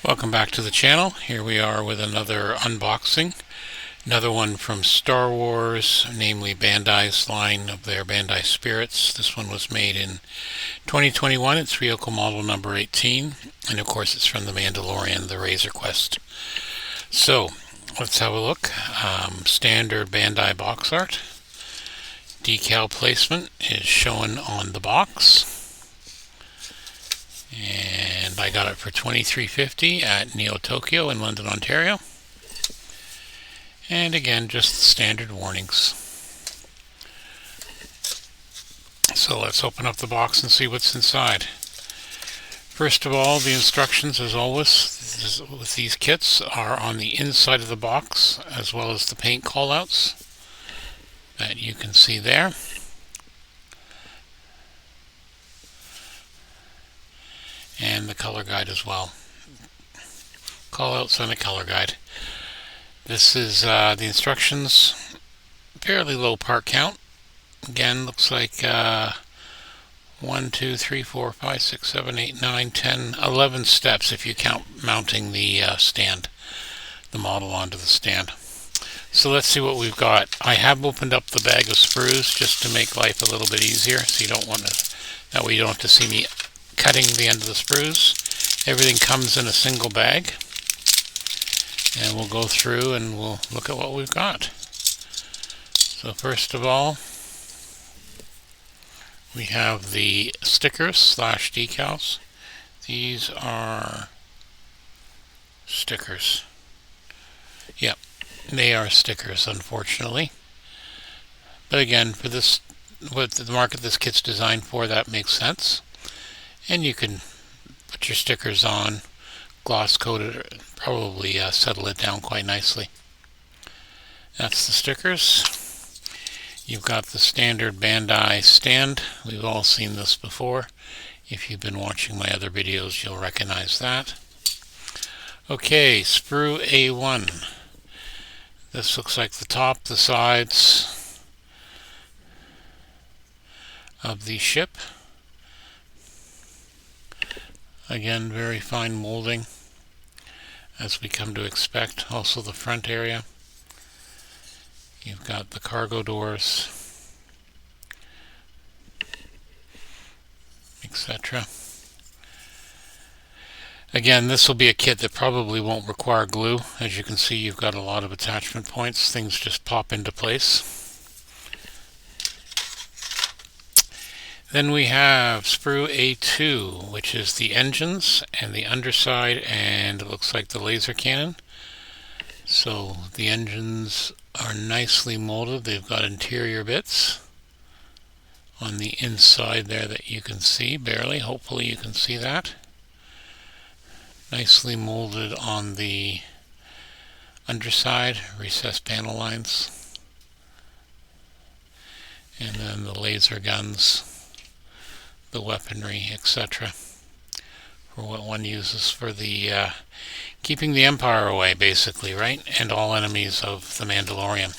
Welcome back to the channel. Here we are with another unboxing. Another one from Star Wars, namely Bandai's line of their Bandai Spirits. This one was made in 2021. It's vehicle model number 18. And of course it's from the Mandalorian, the Razor Crest. So, let's have a look. Standard Bandai box art. Decal placement is shown on the box. And I got it for $23.50 at Neo Tokyo in London, Ontario. And again, just the standard warnings. So let's open up the box and see what's inside. First of all, the instructions, as always, with these kits are on the inside of the box, as well as the paint callouts that you can see there. And the color guide as well. Callouts and a color guide. This is the instructions. Fairly low part count. Again, looks like 1, 2, 3, 4, 5, 6, 7, 8, 9, 10, 11 steps if you count mounting the stand, the model onto the stand. So let's see what we've got. I have opened up the bag of sprues just to make life a little bit easier, so you don't want to, that way you don't have to see me cutting the end of the sprues. Everything comes in a single bag, and we'll go through and we'll look at what we've got. So first of all, we have the stickers slash decals. These are stickers. Yep, they are stickers, unfortunately. But again, for this, what the market this kit's designed for, that makes sense. And you can put your stickers on, gloss coat it, probably settle it down quite nicely. That's the stickers. You've got the standard Bandai stand. We've all seen this before. If you've been watching my other videos, you'll recognize that. Okay, sprue A1. This looks like the top, the sides of the ship. Again, very fine molding, as we come to expect. Also the front area. You've got the cargo doors, etc. Again, this will be a kit that probably won't require glue. As you can see, you've got a lot of attachment points. Things just pop into place. Then we have sprue A2, which is the engines and the underside, and it looks like the laser cannon. So the engines are nicely molded. They've got interior bits on the inside there that you can see, barely. Hopefully you can see that. Nicely molded on the underside, recessed panel lines. And then the laser guns, the weaponry, etc. for what one uses for the keeping the Empire away, basically, right? And all enemies of the Mandalorian.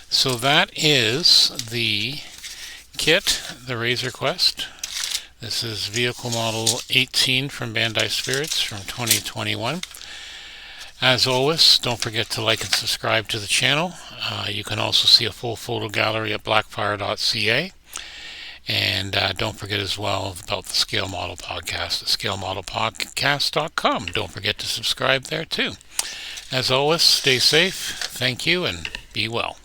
So that is the kit, the Razor Crest. This is vehicle model 18 from Bandai Spirits from 2021. As always, don't forget to like and subscribe to the channel. You can also see a full photo gallery at blackfire.ca. And don't forget as well about the Scale Model Podcast at scalemodelpodcast.com. Don't forget to subscribe there too. As always, stay safe, thank you, and be well.